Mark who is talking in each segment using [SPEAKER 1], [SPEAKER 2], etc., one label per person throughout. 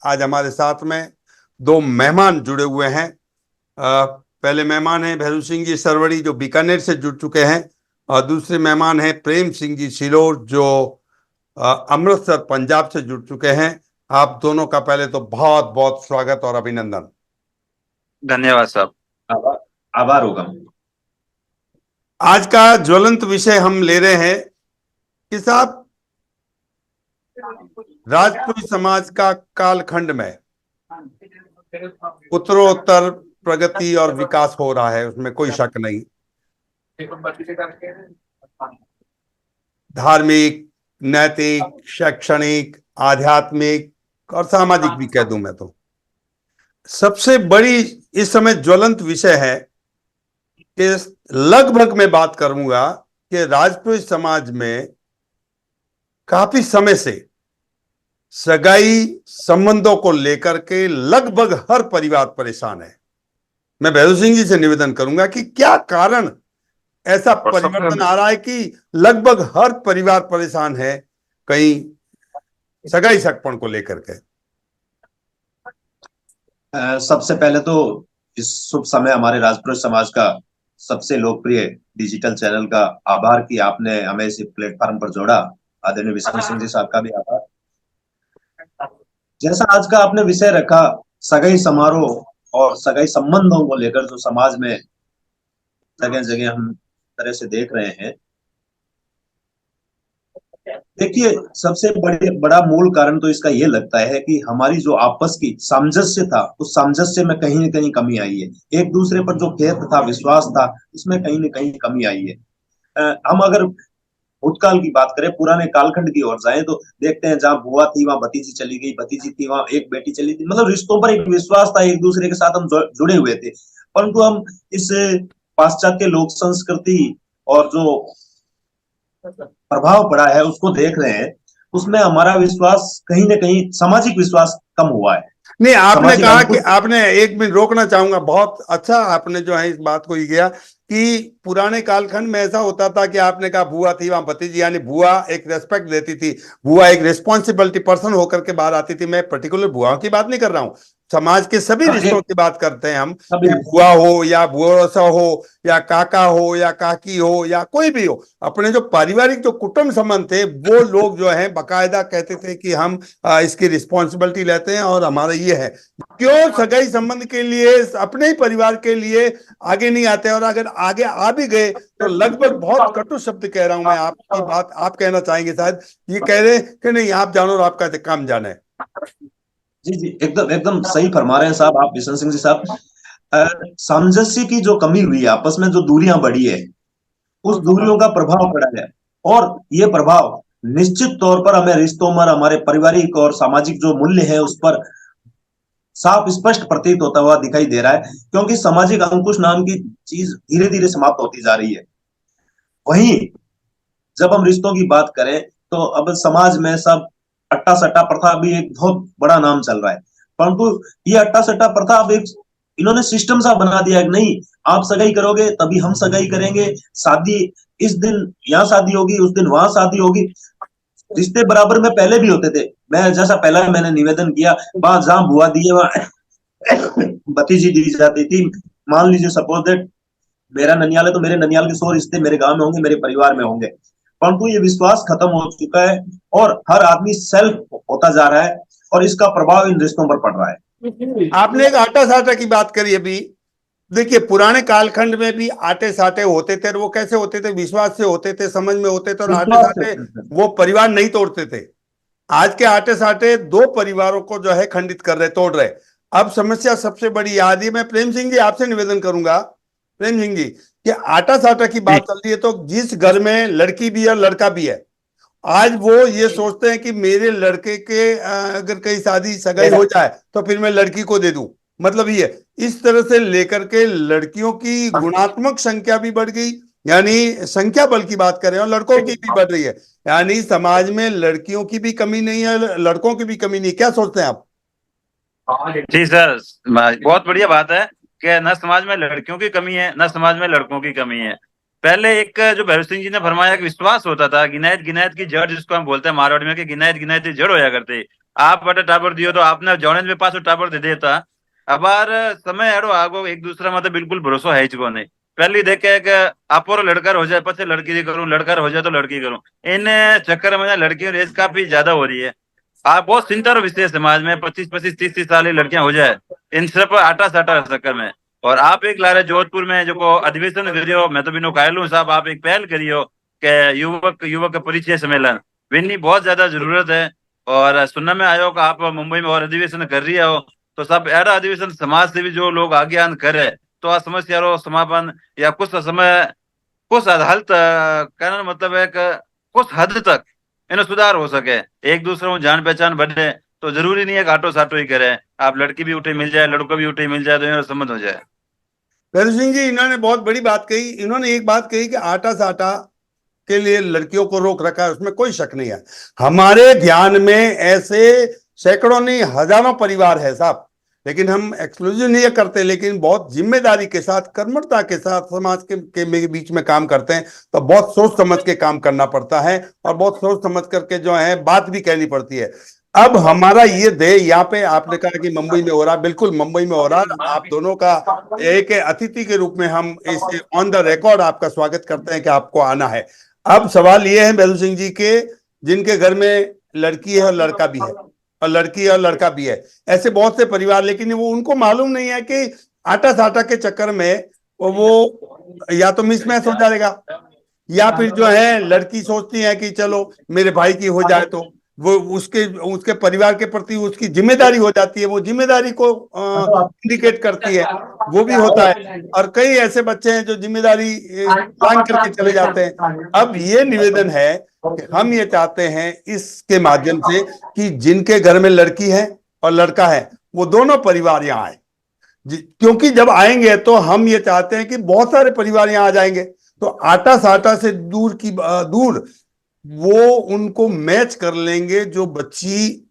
[SPEAKER 1] आज हमारे साथ में दो मेहमान जुड़े हुए हैं। पहले मेहमान हैं भैरू सिंह जी सरवड़ी जो बीकानेर से जुड़ चुके हैं, और दूसरे मेहमान हैं प्रेम सिंह जी सिलोर जो अमृतसर पंजाब से जुड़ चुके हैं। आप दोनों का पहले तो बहुत बहुत स्वागत और अभिनंदन।
[SPEAKER 2] धन्यवाद साहब।
[SPEAKER 3] आभार आभार होगा।
[SPEAKER 1] आज का ज्वलंत विषय हम ले रहे हैं कि साहब, राजपूत समाज का कालखंड में उत्तरोत्तर प्रगति और विकास हो रहा है, उसमें कोई शक नहीं। धार्मिक, नैतिक, शैक्षणिक, आध्यात्मिक और सामाजिक भी कह दूं मैं तो। सबसे बड़ी इस समय ज्वलंत विषय है कि लगभग मैं बात करूंगा कि राजपूत समाज में काफी समय से सगाई संबंधों को लेकर के लगभग हर परिवार परेशान है। मैं भैरू सिंह जी से निवेदन करूंगा कि क्या कारण ऐसा परिवर्तन आ रहा है कि लगभग हर परिवार परेशान है कहीं सगाई सगपण को लेकर के।
[SPEAKER 3] सबसे पहले तो इस शुभ समय हमारे राजपूत समाज का सबसे लोकप्रिय डिजिटल चैनल का आभार कि आपने हमें इस प्लेटफॉर्म पर जोड़ा। आदरणीय विष्णु सिंह जी साहब का भी आभार। जैसा आज का आपने विषय रखा, सगाई समारोह और सगाई संबंधों को लेकर जो समाज में जगह जगह हम तरह से देख रहे हैं, देखिए सबसे बड़ा मूल कारण तो इसका ये लगता है कि हमारी जो आपस की सामंजस्य था, उस सामंजस्य में कहीं न कहीं कमी आई है। एक दूसरे पर जो फेथ था, विश्वास था, उसमें कहीं न कहीं कमी आई है। हम अगर भूतकाल की बात करें, पुराने कालखंड की ओर जाएं तो देखते हैं जहां बुआ थी वहां भतीजी चली गई, भतीजी थी वहां एक बेटी चली थी। मतलब रिश्तों पर एक विश्वास था, एक दूसरे के साथ हम जुड़े हुए थे। परंतु हम इस पाश्चात्य लोक संस्कृति और जो प्रभाव पड़ा है उसको देख रहे हैं, उसमें हमारा विश्वास कहीं ना कहीं सामाजिक विश्वास कम हुआ है।
[SPEAKER 1] नहीं, आपने कहा कि आपने एक मिनट रोकना चाहूंगा, बहुत अच्छा आपने जो है इस बात को ही किया कि पुराने कालखंड में ऐसा होता था कि आपने कहा बुआ थी वहां भतीजी, यानी बुआ एक रेस्पेक्ट देती थी, बुआ एक रिस्पॉन्सिबिलिटी पर्सन होकर के बाहर आती थी। मैं पर्टिकुलर बुआओं की बात नहीं कर रहा हूं, समाज के सभी रिश्तों की बात करते हैं हम, बुआ हो या बुआ हो या काका हो या काकी हो या कोई भी हो, अपने जो पारिवारिक जो कुटुंब संबंध थे वो लोग जो है बकायदा कहते थे कि हम इसकी रिस्पॉन्सिबिलिटी लेते हैं और हमारा ये है। क्यों सगाई संबंध के लिए अपने ही परिवार के लिए आगे नहीं आते, और अगर आगे आ भी गए तो लगभग बहुत कटु शब्द कह रहा हूं मैं, आपकी बात आप कहना चाहेंगे शायद, ये कह रहे कि नहीं आप जानो और आपका काम जाने।
[SPEAKER 3] जी जी, एकदम एकदम सही फरमा रहे हैं साहब आप, विष्णु सिंह जी साहब। सामंजस्य की जो कमी हुई है, आपस में जो दूरियां बढ़ी है, उस दूरियों का प्रभाव पड़ा है। और ये प्रभाव निश्चित तौर पर हमें रिश्तों में, हमारे पारिवारिक और सामाजिक जो मूल्य है उस पर साफ स्पष्ट प्रतीत होता हुआ दिखाई दे रहा है, क्योंकि सामाजिक अंकुश नाम की चीज धीरे धीरे समाप्त होती जा रही है। वहीं जब हम रिश्तों की बात करें तो अब समाज में सब अट्टा सट्टा प्रथा भी एक बहुत बड़ा नाम चल रहा है। परंतु ये अट्टा सट्टा प्रथा अब एक इन्होंने सिस्टम सा बना दिया है। नहीं, आप सगाई करोगे तभी हम सगाई करेंगे, शादी इस दिन यहाँ शादी होगी, उस दिन वहां शादी होगी। रिश्ते बराबर में पहले भी होते थे। मैं जैसा पहला मैंने निवेदन किया, वहां जहां बुआ दी है वहां भतीजी दी जाती थी। मान लीजिए सपोज दैट मेरा ननियाल है तो मेरे ननियाल के 100 रिश्ते मेरे गांव में होंगे, मेरे परिवार में होंगे। परंतु ये विश्वास खत्म हो चुका है और हर आदमी सेल्फ होता जा रहा है और इसका प्रभाव इन रिश्तों पर पड़ रहा है।
[SPEAKER 1] आपने एक आटा साटा की बात करी अभी। देखिए पुराने कालखंड में भी आटे साटे होते थे, और वो कैसे होते थे? विश्वास से होते थे, समझ में होते थे, और आटे साटे वो परिवार नहीं तोड़ते थे। आज के आटे साटे दो परिवारों को जो है खंडित कर रहे, तोड़ रहे। अब समस्या सबसे बड़ी आ रही है। मैं प्रेम सिंह जी आपसे निवेदन करूंगा, प्रेम सिंह जी, कि आटा साटा की बात चल रही है तो जिस घर में लड़की भी है लड़का भी है, आज वो ये सोचते हैं कि मेरे लड़के के अगर कहीं शादी सगाई हो जाए तो फिर मैं लड़की को दे दूं। मतलब ये इस तरह से लेकर के लड़कियों की गुणात्मक संख्या भी बढ़ गई, यानी संख्या बल की बात करें, और लड़कों की भी बढ़ रही है। यानी समाज में लड़कियों की भी कमी नहीं है, लड़कों की भी कमी नहीं। क्या सोचते हैं आप?
[SPEAKER 2] जी सर, बहुत बढ़िया बात है कि न समाज में लड़कियों की कमी है न समाज में लड़कों की कमी है। पहले एक जो भैरू सिंह जी ने फरमाया कि विश्वास होता था, गिनायत गिनायत की जड़ जिसको हम बोलते हैं मारवाड़ी में, कि गिनायत गिनायत की जड़ होया करते। आप बटे टाबर दियो तो आपने जोने में पासो टाबर दे देता। अबार समय एड़ो आगो एक दूसरा में तो बिल्कुल भरोसा है ही नहीं। पहली देखे कि आप और लड़का हो जाए पचे लड़की करूं, लड़का हो जाए तो लड़की करूं, इन चक्कर में लड़कियों रेस काफी ज्यादा हो रही है। आप बहुत चिंता रो विषय समाज में 25-25 30-30 साल की लड़कियां हो जाए इन सिर्फ आटा साटा चक्कर में। और आप एक लारे जोधपुर में जो को अधिवेशन करियो, मैं तो बिनो कायल हूं साहब, आप एक पहल करियो कि युवक युवक परिचय सम्मेलन विन्नी बहुत ज्यादा जरूरत है। और सुनने में आयो कि आप मुंबई में और अधिवेशन कर रही हो, तो सब ऐसा अधिवेशन समाज से भी जो लोग आगे आन करे तो आ समस्या रो समापन या कुछ समय कुछ हद तक कहने का मतलब है कि कुछ हद तक इन्हें सुधार हो सके, एक दूसरे को जान पहचान बढ़े। तो जरूरी नहीं है कि आटो साटो ही करे, आप लड़की भी उठे मिल जाए लड़को भी उठे मिल जाए तो इन्हें संबंध हो जाए।
[SPEAKER 1] भैरू सिंह जी, इन्होंने बहुत बड़ी बात कही। इन्होंने एक बात कही कि आटा साटा के लिए लड़कियों को रोक रखा है, उसमें कोई शक नहीं है। हमारे ध्यान में ऐसे सैकड़ों नहीं हजारों परिवार है साहब, लेकिन हम एक्सक्लूसिव नहीं करते, लेकिन बहुत जिम्मेदारी के साथ कर्मठता के साथ समाज के बीच में काम करते हैं। तो बहुत सोच समझ के काम करना पड़ता है और बहुत सोच समझ करके जो है बात भी कहनी पड़ती है। अब हमारा ये ध्येय यहाँ पे, आपने कहा कि मुंबई में हो रहा, बिल्कुल मुंबई में हो रहा। आप दोनों का एक अतिथि के रूप में हम इस ऑन द रिकॉर्ड आपका स्वागत करते हैं कि आपको आना है। अब सवाल ये है भैरू सिंह जी के, जिनके घर में लड़की है और लड़का भी है, और लड़की और लड़का भी है, ऐसे बहुत से परिवार, लेकिन वो उनको मालूम नहीं है कि आटा साटा के चक्कर में वो या तो मिसमैच हो जाएगा, या फिर जो है लड़की सोचती है कि चलो मेरे भाई की हो जाए तो वो उसके उसके परिवार के प्रति उसकी जिम्मेदारी हो जाती है, वो जिम्मेदारी को इंडिकेट करती है, वो भी होता है। और कई ऐसे बच्चे हैं जो जिम्मेदारी मांग करके चले जाते हैं। अब ये निवेदन है कि हम ये चाहते हैं इसके माध्यम से कि जिनके घर में लड़की है और लड़का है वो दोनों परिवार यहाँ आए, क्योंकि जब आएंगे तो हम ये चाहते हैं कि बहुत सारे परिवार यहाँ आ जाएंगे, तो आटा साटा से दूर वो उनको मैच कर लेंगे जो बच्ची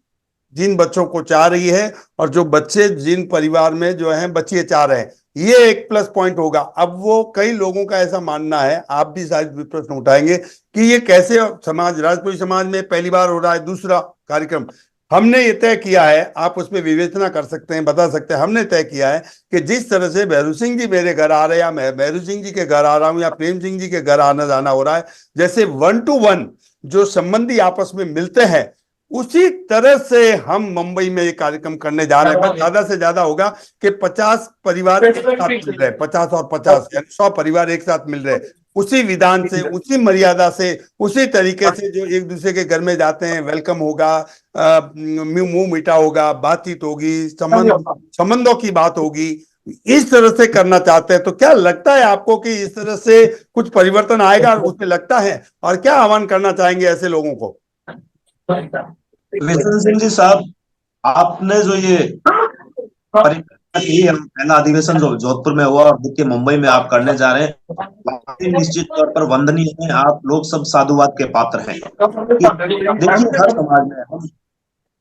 [SPEAKER 1] जिन बच्चों को चाह रही है और जो बच्चे जिन परिवार में जो है बच्चे चाह रहे हैं, ये एक प्लस पॉइंट होगा। अब वो कई लोगों का ऐसा मानना है, आप भी शायद प्रश्न उठाएंगे कि ये कैसे समाज, राजपूती समाज में पहली बार हो रहा है दूसरा कार्यक्रम। हमने ये तय किया है, आप उसमें विवेचना कर सकते हैं, बता सकते हैं। हमने तय किया है कि जिस तरह से भैरू सिंह जी मेरे घर आ रहे हैं या मैं भैरू सिंह जी के घर आ रहा हूं या प्रेम सिंह जी के घर आना जाना हो रहा है, जैसे 1 to 1 जो संबंधी आपस में मिलते हैं, उसी तरह से हम मुंबई में ये कार्यक्रम करने जा रहे हैं। बस ज्यादा से ज्यादा होगा कि 50 परिवार एक साथ मिल रहे हैं, 50 और 50 यानी 100 परिवार एक साथ मिल रहे हैं, उसी विधान से, उसी मर्यादा से, उसी तरीके से जो एक दूसरे के घर में जाते हैं, वेलकम होगा, मुंह मीठा होगा, बातचीत होगी, संबंधों की बात होगी, इस तरह से करना चाहते हैं। तो क्या लगता है आपको कि इस तरह से कुछ परिवर्तन आएगा? उसमें लगता है, और क्या आह्वान करना चाहेंगे ऐसे लोगों को?
[SPEAKER 3] विशन सिंह जी साहब, आपने जो ये परिकल्पना की, हम पहला अधिवेशन जो जोधपुर में हुआ और देखिए मुंबई में आप करने जा रहे हैं, निश्चित तौर पर वंदनीय है। आप लोग सब साधुवाद के पात्र हैं। देखिए हर समाज में हम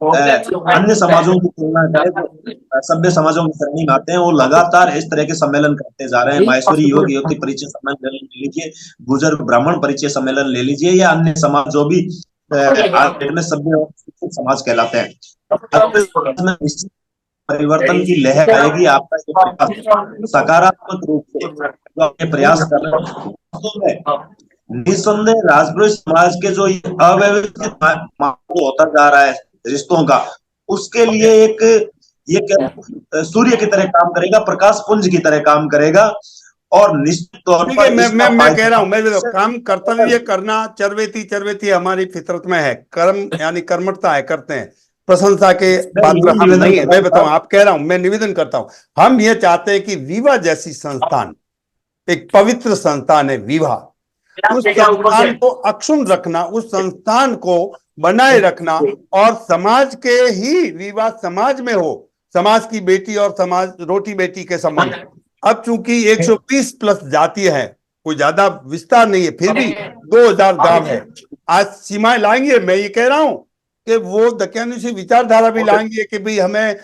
[SPEAKER 3] अन्य समाजों की तुलना में सभ्य समाजों की श्रेणी में आते हैं, वो लगातार इस तरह के सम्मेलन करते जा रहे हैं। माहेश्वरी युवक युवती परिचय सम्मेलन ले लीजिए, गुर्जर ब्राह्मण परिचय सम्मेलन ले लीजिए, या अन्य समाज जो भी आज में सभ्य और समाज कहलाते हैं। परिवर्तन की लहर आएगी। आपका ये प्रयास सकारात्मक रूप से जो आप ये प्रयास कर रहे हैं, निस्संदेह राजपूत समाज के जो अव्यवस्थित माहौल होता जा रहा है रिश्तों का, उसके लिए एक ये सूर्य की तरह काम करेगा, प्रकाश पुंज की तरह काम करेगा। और निश्चित तौर पर
[SPEAKER 1] मैं कह रहा हूं, मैं काम कर्तव्य करना चरवेती हमारी फितरत में है, कर्म यानी कर्मठता है, करते हैं, प्रशंसा के पात्र हम नहीं है। मैं बताऊं, आप कह रहा हूं, मैं निवेदन करता हूं, हम ये चाहते हैं कि विवाह जैसी संस्थान एक पवित्र संस्थान है। विवाह, उस संस्थान को अक्षुण्ण रखना, उस संस्थान को बनाए रखना, और समाज के ही विवाह समाज में हो, समाज की बेटी और समाज रोटी बेटी के संबंध। अब चूंकि 120 प्लस जाति है, कोई ज्यादा विस्तार नहीं है, फिर भी 2000 गांव है। आज सीमाएं लाएंगे, मैं ये कह रहा हूं कि वो दकियानुसी विचारधारा भी लाएंगे कि भाई हमें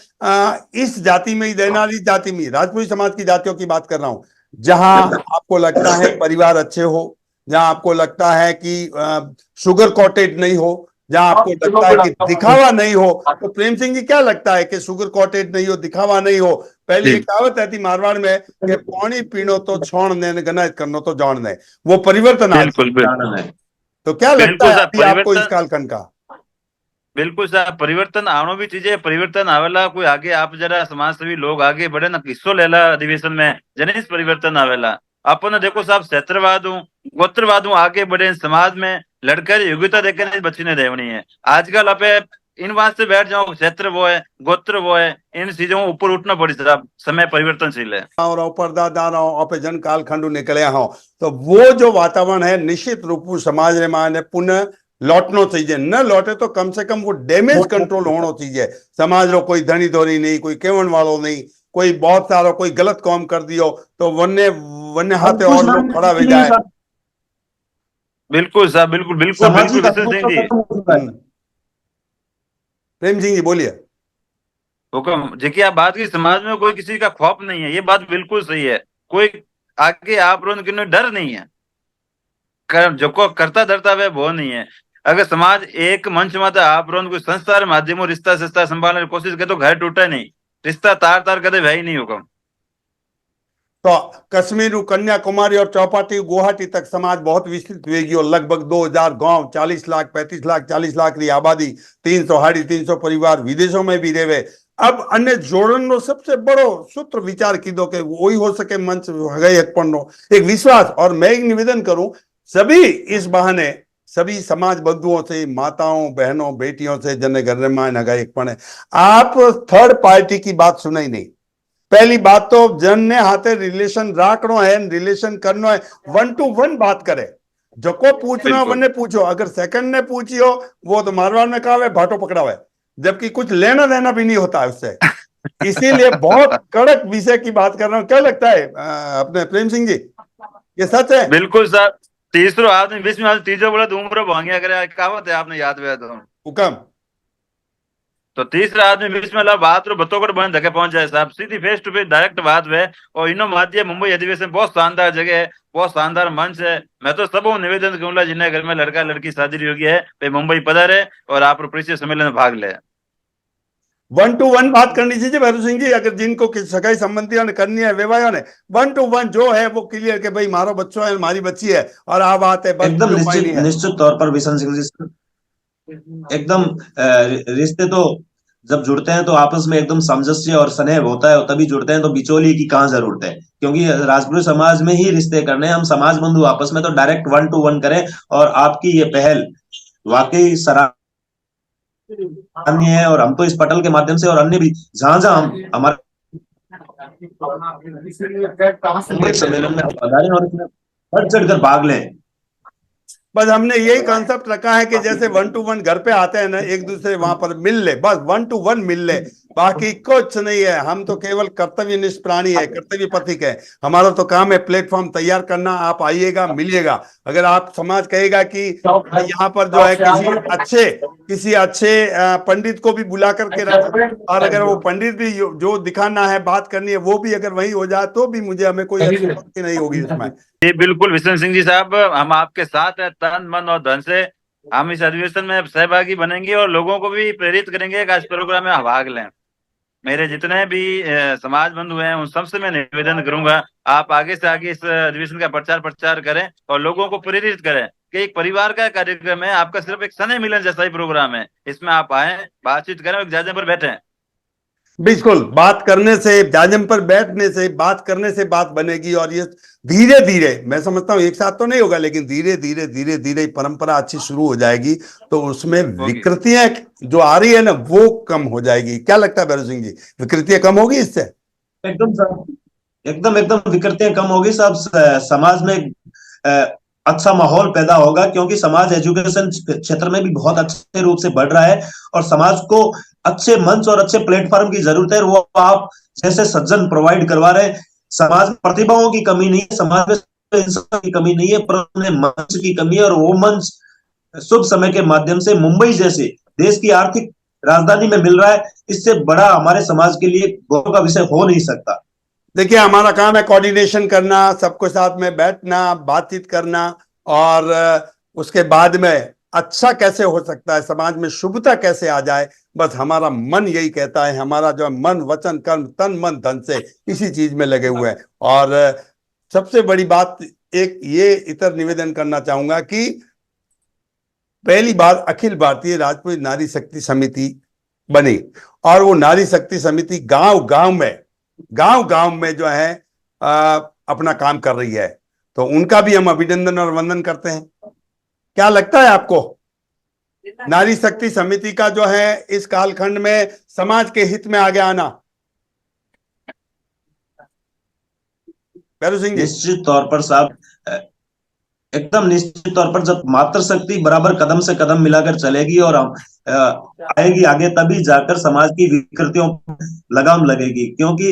[SPEAKER 1] इस जाति में ही देना, इस जाति में, राजपूती समाज की जातियों की बात कर रहा हूं, जहां आपको लगता है परिवार अच्छे हो, जहां आपको लगता है कि शुगर कॉटेज नहीं हो, जहां आपको लगता है कि दिखावा नहीं हो। तो प्रेम सिंह जी क्या लगता है कि शुगर कॉटेज नहीं हो, दिखावा नहीं हो? पहली एक कहावत है थी मारवाड़ में कि पानी पीनो तो छोड़ ने गनायत करनो तो जान ने, वो परिवर्तन आ
[SPEAKER 2] बिल्कुल बिल्कुल
[SPEAKER 3] जानना है।
[SPEAKER 1] तो क्या लगता
[SPEAKER 2] बिल्कुल
[SPEAKER 1] है
[SPEAKER 2] साहब,
[SPEAKER 1] अभी आपको इस
[SPEAKER 2] परिवर्तन
[SPEAKER 1] कालखंड का?
[SPEAKER 2] बिल्कुल साहब, परिवर्तन आणो भी चीजें परिवर्तन आवेला। कोई आगे आप जरा समाज सेवी लोग आगे बढ़े ना, हिस्सो लेला अधिवेशन में, जनिस परिवर्तन आवेला। अपन देखो साहब, क्षेत्रवाद हूँ, गोत्रवाद हूँ, आगे बढ़े समाज में लड़कर योग्यता देकर बच्ची ने देवनी है। आजकल अपे इन बात से बैठ जाओ, क्षेत्र वो है, गोत्र वो है, इन चीजों को ऊपर उठना पड़ी साहब। समय परिवर्तनशील है।
[SPEAKER 1] और परदादा और पे जन कालखंड निकले हो, तो वो जो वातावरण है निश्चित रूप से समाज रे माने पुनः लौटनो चाहिए। न लौटे तो कम से कम वो डैमेज कंट्रोल होना चाहिए। समाज रो कोई धनी धोरी नहीं, कोई केवण वालों नहीं, कोई बहुत सारा कोई गलत काम कर दियो तो वन्य वन्य हाथे और लोग खड़ा हो जाए।
[SPEAKER 2] बिल्कुल साहब, बिल्कुल बिल्कुल बिल्कुल
[SPEAKER 3] सामाजिक
[SPEAKER 2] विशन सिंह
[SPEAKER 3] अस्तित्व
[SPEAKER 2] जी।
[SPEAKER 3] खत्म हो चुका है।
[SPEAKER 1] प्रेम सिंह जी बोलिए।
[SPEAKER 2] हुक्म देखिए, आप बात की समाज में कोई किसी का खौफ नहीं है, ये बात बिल्कुल सही है। कोई आगे आप लोगों के डर नहीं है, जो को करता धरता वह वो नहीं है। अगर समाज एक मंच में था, आप लोगों को संस्था माध्यमों रिश्ता सिस्ता संभालने की कोशिश करे तो घर टूटा नहीं, रिश्ता तार तार कदे वही नहीं हुक्म।
[SPEAKER 1] तो कश्मीर कन्याकुमारी और चौपाटी गुवाहाटी तक समाज बहुत विस्तृत हुएगी और लगभग 2000 गांव, 40 लाख 35 लाख 40 लाख की आबादी, 300 350 परिवार विदेशों में भी रहे। अब अन्य जोड़न नो सबसे बड़ो सूत्र विचार कीधो के वही हो सके मंच गई एक विश्वास। और मैं एक निवेदन करूं सभी इस बहाने सभी समाज बंधुओं से, माताओं बहनों बेटियों से जन घर में नगाई एक आप थर्ड पार्टी की बात सुनाई नहीं। पहली बात तो जन ने हाथे रिलेशन राखनो है, रिलेशन करनो है, 1 to 1 बात करे। जो को पूछना
[SPEAKER 2] बिल्कुल
[SPEAKER 1] वने पूछो, अगर सेकंड ने पूछियो वो तो मारवाड़ में कहा है भाटो पकड़ावे, जबकि कुछ लेना देना भी नहीं होता है उससे। इसीलिए बहुत कड़क विषय की बात कर रहा हूं। क्या लगता है अपने प्रेम सिंह जी, ये सच है?
[SPEAKER 2] बिल्कुल साहब। तीसरो आदमी बीच में तीसरो बोला तो उम्र भांगिया करे, कहावत है, आपने याद हुआ तो।
[SPEAKER 1] हुक्म।
[SPEAKER 2] तो तीसरा आदमी बीच में ला बात रो बतोगड़ बन धके पहुंच जाए साहब, सीधी फेस टू फेस डायरेक्ट बात हुए। और इनो माध्यम मुंबई अधिवेशन बहुत शानदार जगह है, बहुत शानदार मंच है। मैं तो सबको निवेदन करूंगा जिन्हें घर में लड़का लड़की शादी होगी है, वे मुंबई पधारे और आप परिचय सम्मेलन में भाग ले।
[SPEAKER 1] 1 to 1 बात करनी चाहिए भैरू सिंह जी। अगर जिनको सगाई संबंधियों ने करनी है, विवाहों ने 1 to 1 जो है वो क्लियर के भाई मारो बच्चों है, हमारी बच्ची है और आ बात है, बस
[SPEAKER 3] एकदम
[SPEAKER 1] जो पाई
[SPEAKER 3] निश्चित
[SPEAKER 1] नहीं है।
[SPEAKER 3] निश्चित तौर पर बिशन सिंह जी एकदम रिश्ते तो जब जुड़ते हैं तो आपस में एकदम सामंजस्य और स्नेह होता है, और तभी जुड़ते हैं। तो बिचौली की कहाँ जरूरत है, क्योंकि राजपूत समाज में ही रिश्ते करने हैं। हम समाज बंधु आपस में तो डायरेक्ट 1 to 1 करें। और आपकी ये पहल वाकई सराहनीय है। और हम तो इस पटल के माध्यम से और अन्य भी जहां जहां हम हमारे सम्मेलन में पधारें और इसमें बढ़ चढ़कर भाग लें।
[SPEAKER 1] बस हमने यही कॉन्सेप्ट रखा है कि जैसे 1 to 1 घर पे आते हैं ना, एक दूसरे वहां पर मिल ले, बस 1 to 1 मिल ले, बाकी कुछ नहीं है। हम तो केवल कर्तव्यनिष्ठ प्राणी है, कर्तव्य पथिक है। हमारा तो काम है प्लेटफॉर्म तैयार करना। आप आइएगा, मिलिएगा। अगर आप समाज कहेगा कि यहाँ पर जो है किसी अच्छे पंडित को भी बुला करके रखें, और अगर वो पंडित भी जो दिखाना है बात करनी है वो भी अगर वही हो जाए तो भी हमें कोई आपत्ति नहीं होगी इसमें।
[SPEAKER 2] जी बिल्कुल विशन सिंह जी साहब, हम आपके साथ हैं तन मन और धन से। हम इस अधिवेशन में सहभागी बनेंगे और लोगों को भी प्रेरित करेंगे कि इस प्रोग्राम में भाग लें। मेरे जितने भी समाज बंधु हैं उन सबसे मैं निवेदन करूंगा, आप आगे से आगे इस अधिवेशन का प्रचार करें और लोगों को प्रेरित करें कि एक परिवार का कार्यक्रम है, आपका सिर्फ एक स्नेह मिलन जैसा ही प्रोग्राम है। इसमें आप आए, बातचीत करें, एक जायजे पर बैठे।
[SPEAKER 1] बिल्कुल, बात करने से, जाजम पर बैठने से, बात करने से बात बनेगी। और ये धीरे धीरे, मैं समझता हूँ एक साथ तो नहीं होगा, लेकिन धीरे धीरे धीरे धीरे परंपरा अच्छी शुरू हो जाएगी तो उसमें विकृतियां जो आ रही है ना वो कम हो जाएगी। क्या लगता है भैरू सिंह जी, विकृतियां कम होगी इससे?
[SPEAKER 3] एकदम एकदम विकृतियां कम होगी सब। समाज में अच्छा माहौल पैदा होगा, क्योंकि समाज एजुकेशन क्षेत्र में भी बहुत अच्छे रूप से बढ़ रहा है। और समाज को अच्छे मंच और अच्छे प्लेटफॉर्म की जरूरत है, वो आप जैसे सज्जन प्रोवाइड करवा रहे हैं। समाज में प्रतिभाओं की कमी नहीं है, समाज में इंसान की कमी नहीं है, पर मंच की कमी है। और वो मंच शुभ समय के माध्यम से मुंबई जैसे देश की आर्थिक राजधानी में मिल रहा है। इससे बड़ा हमारे समाज के लिए गौरव का विषय हो नहीं सकता।
[SPEAKER 1] देखिए, हमारा काम है कोऑर्डिनेशन करना, सबको साथ में बैठना, बातचीत करना और उसके बाद में अच्छा कैसे हो सकता है, समाज में शुभता कैसे आ जाए, बस हमारा मन यही कहता है। हमारा जो मन वचन कर्म तन मन धन से इसी चीज में लगे हुए हैं। और सबसे बड़ी बात एक ये इतर निवेदन करना चाहूंगा कि पहली बार अखिल भारतीय राजपूत नारी शक्ति समिति बनी, और वो नारी शक्ति समिति गांव गांव में जो है अपना काम कर रही है। तो उनका भी हम अभिनंदन और वंदन करते हैं। क्या लगता है आपको, नारी शक्ति समिति का जो है इस कालखंड में समाज के हित में आगे आना? भैरू सिंह जी।
[SPEAKER 3] निश्चित तौर पर साहब, एकदम निश्चित तौर पर जब मातृशक्ति बराबर कदम से कदम मिलाकर चलेगी और हम आएगी आगे, तभी जाकर समाज की विकृतियों पर लगाम लगेगी। क्योंकि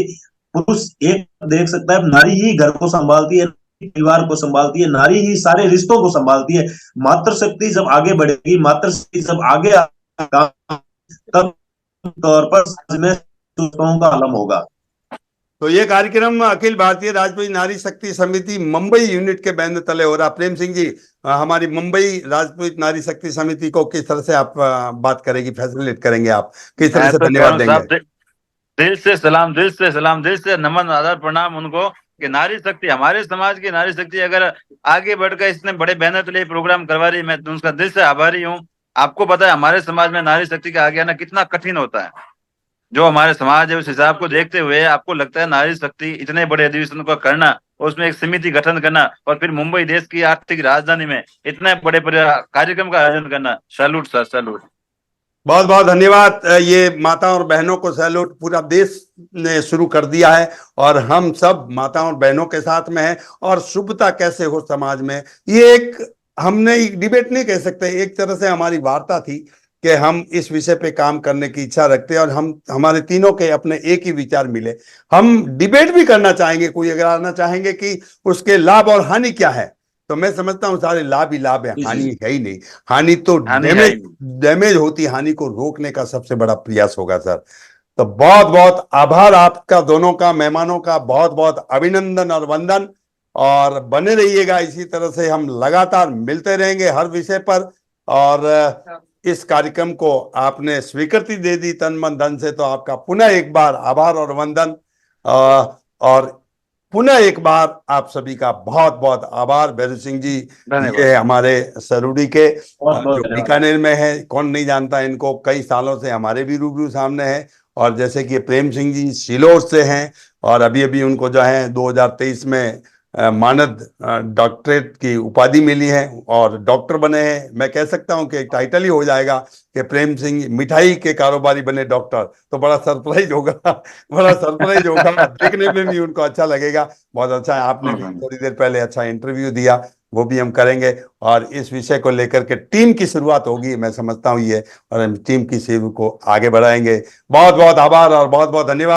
[SPEAKER 3] पुरुष एक देख सकता है, नारी ही घर को संभालती है, परिवार को संभालती है, नारी ही सारे रिश्तों को संभालती है। मातृशक्ति जब आगे बढ़ेगी, मातृशक्ति जब आगे तब तौर पर समाज में सुधारों का आलम होगा।
[SPEAKER 1] तो ये कार्यक्रम अखिल भारतीय राजपूत नारी शक्ति समिति मुंबई यूनिट के बैनर तले हो रहा। प्रेम सिंह जी, हमारी मुंबई राजपूत नारी शक्ति समिति को किस तरह से आप बात करेंगे, फैसिलिटेट करेंगे, आप किस तरह से धन्यवाद देंगे?
[SPEAKER 2] दिल से सलाम, दिल से सलाम, दिल से नमन आदर प्रणाम उनको कि नारी शक्ति, हमारे समाज की नारी शक्ति अगर आगे बढ़कर इसने बड़े बैनर तले प्रोग्राम करवा रही, मैं उनका दिल से आभारी हूँ। आपको पता है हमारे समाज में नारी शक्ति का आगे आना कितना कठिन होता है। जो हमारे समाज है उस हिसाब को देखते हुए आपको लगता है नारी शक्ति इतने बड़े अधिवेशन को करना, उसमें एक समिति गठन करना, और फिर मुंबई देश की आर्थिक राजधानी में इतने बड़े कार्यक्रम का आयोजन करना, सैल्यूट सर, सैल्यूट।
[SPEAKER 1] बहुत बहुत धन्यवाद। ये माता और बहनों को सैल्यूट पूरा देश ने शुरू कर दिया है, और हम सब माताओं और बहनों के साथ में हैं। और शुभता कैसे हो समाज में, ये एक हमने एक डिबेट नहीं कह सकते, एक तरह से हमारी वार्ता थी कि हम इस विषय पे काम करने की इच्छा रखते हैं, और हम हमारे तीनों के अपने एक ही विचार मिले। हम डिबेट भी करना चाहेंगे, कोई अगर आना चाहेंगे कि उसके लाभ और हानि क्या है, तो मैं समझता हूं सारे लाभ ही लाभ है, हानि है ही नहीं। हानि तो डैमेज होती, हानि को रोकने का सबसे बड़ा प्रयास होगा सर। तो बहुत बहुत आभार आपका दोनों का, मेहमानों का बहुत बहुत अभिनंदन और वंदन। और बने रहिएगा इसी तरह से, हम लगातार मिलते रहेंगे हर विषय पर। और इस कार्यक्रम को आपने स्वीकृति दे दी तन मन धन से, तो आपका पुनः एक बार आभार और वंदन। और पुनः एक बार आप सभी का बहुत बहुत आभार। भैरू सिंह जी, ये हमारे सरूडी के जो बीकानेर में है, कौन नहीं जानता इनको, कई सालों से हमारे भी रूबरू सामने है। और जैसे कि प्रेम सिंह जी सिलोर से हैं, और अभी अभी उनको जो है 2023 में मानद डॉक्टरेट की उपाधि मिली है और डॉक्टर बने हैं। मैं कह सकता हूं कि एक टाइटल ही हो जाएगा कि प्रेम सिंह मिठाई के कारोबारी बने डॉक्टर, तो बड़ा सरप्राइज होगा, बड़ा सरप्राइज होगा, देखने में भी उनको अच्छा लगेगा। बहुत अच्छा है, आपने भी थोड़ी देर पहले अच्छा इंटरव्यू दिया, वो भी हम करेंगे। और इस विषय को लेकर के टीम की शुरुआत होगी, मैं समझता हूँ ये, और हम टीम की सेवा को आगे बढ़ाएंगे। बहुत बहुत आभार और बहुत बहुत धन्यवाद।